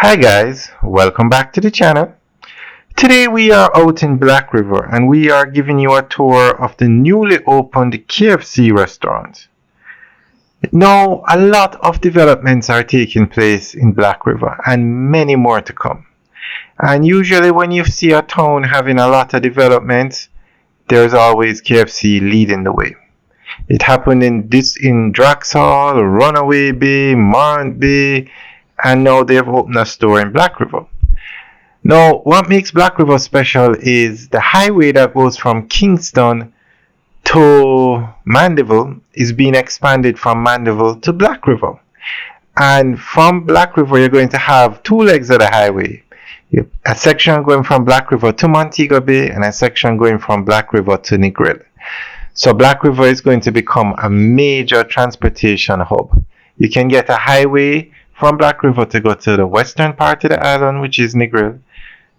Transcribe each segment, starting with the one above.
Hi guys, welcome back to the channel. Today we are out in Black River and we are giving you a tour of the newly opened KFC restaurant. Now, a lot of developments are taking place in Black River and many more to come. And usually when you see a town having a lot of developments, there's always KFC leading the way. It happened in Draxall, Runaway Bay, Marant Bay, and now they've opened a store in Black River. Now, what makes Black River special is the highway that goes from Kingston to Mandeville is being expanded from Mandeville to Black River. And from Black River, you're going to have two legs of the highway. A section going from Black River to Montego Bay and a section going from Black River to Negril. So Black River is going to become a major transportation hub. You can get a highway from Black River to go to the western part of the island, which is Negril,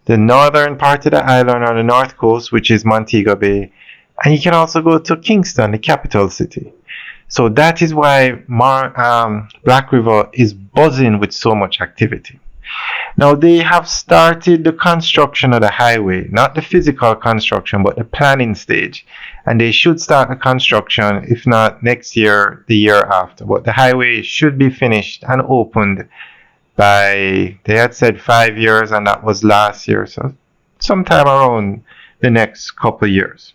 the northern part of the island on the north coast, which is Montego Bay, and you can also go to Kingston, the capital city. So that is why Black River is buzzing with so much activity. Now they have started the construction of the highway, not the physical construction, but the planning stage. And they should start the construction, if not next year, the year after. But the highway should be finished and opened by, they had said 5 years, and that was last year. So sometime around the next couple of years.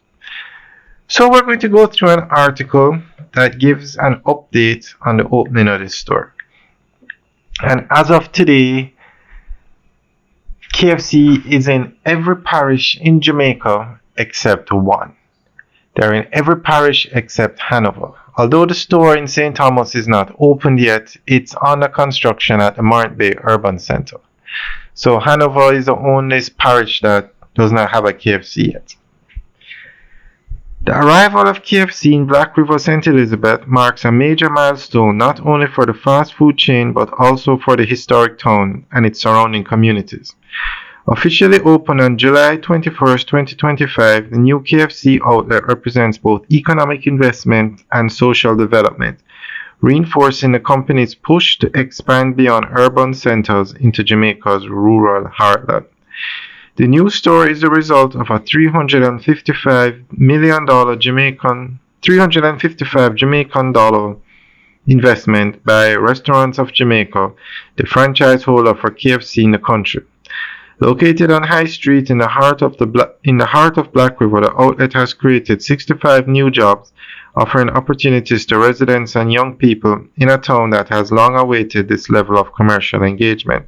So we're going to go through an article that gives an update on the opening of this store. And as of today, KFC is in every parish in Jamaica except one. They're in every parish except Hanover. Although the store in St. Thomas is not opened yet, it's under construction at the Marant Bay Urban Center. So Hanover is the only parish that does not have a KFC yet. The arrival of KFC in Black River, St. Elizabeth marks a major milestone not only for the fast food chain but also for the historic town and its surrounding communities. Officially opened on July 21, 2025, the new KFC outlet represents both economic investment and social development, reinforcing the company's push to expand beyond urban centers into Jamaica's rural heartland. The new store is the result of a $355 Jamaican dollar investment by Restaurants of Jamaica, the franchise holder for KFC in the country. Located on High Street in the heart of Black River, the outlet has created 65 new jobs, offering opportunities to residents and young people in a town that has long awaited this level of commercial engagement.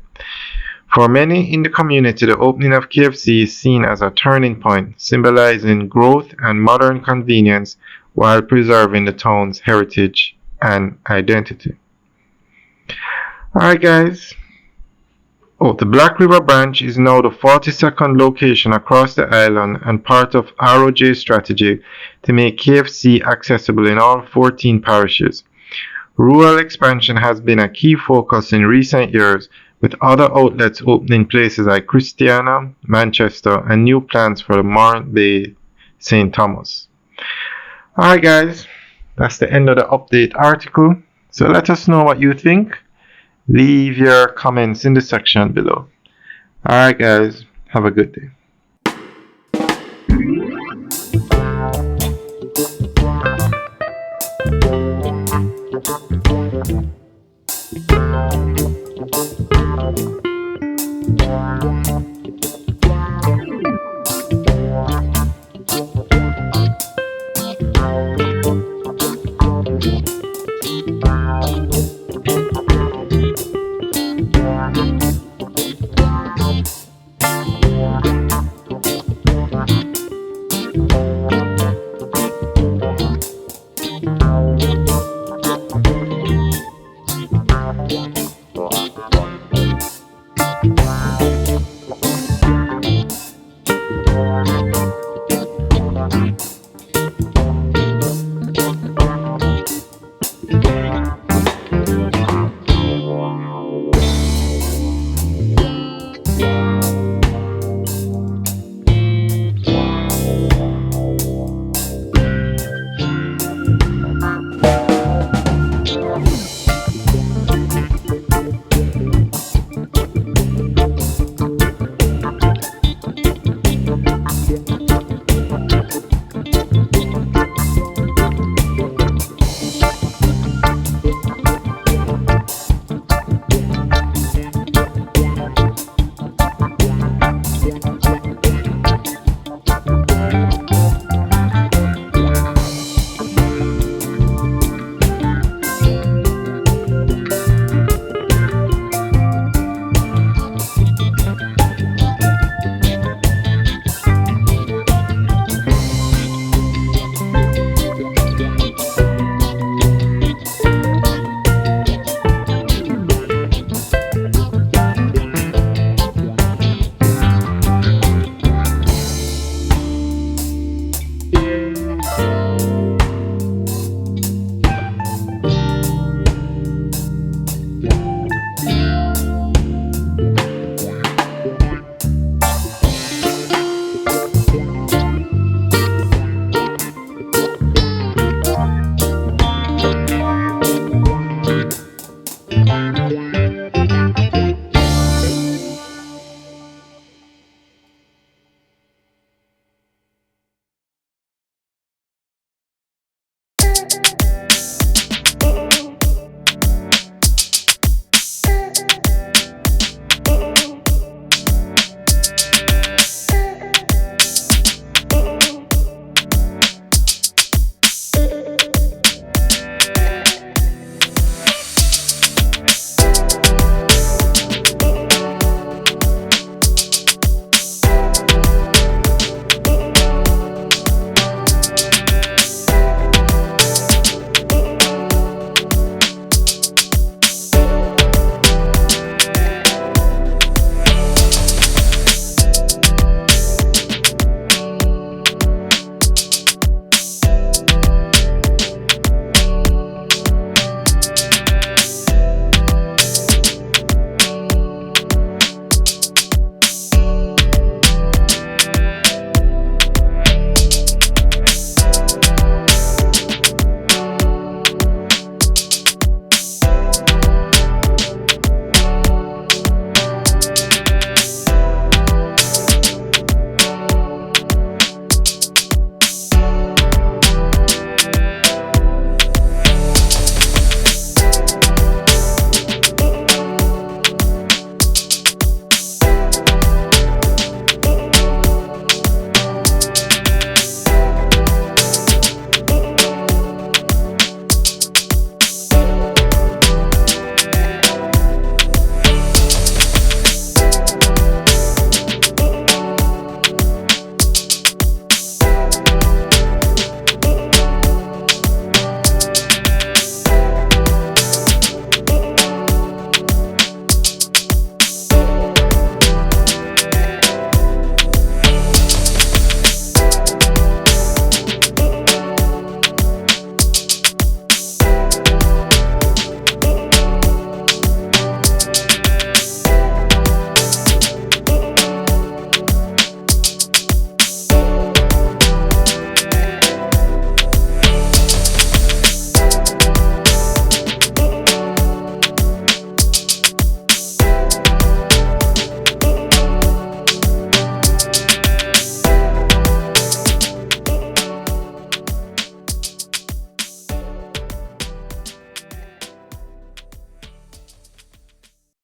For many in the community, the opening of KFC is seen as a turning point, symbolizing growth and modern convenience while preserving the town's heritage and identity. Alright guys. The Black River branch is now the 42nd location across the island and part of ROJ's strategy to make KFC accessible in all 14 parishes. Rural expansion has been a key focus in recent years, with other outlets opening places like Christiana, Manchester, and new plans for the Marant Bay, St. Thomas. Alright guys, that's the end of the update article. So let us know what you think. Leave your comments in the section below. Alright guys, have a good day.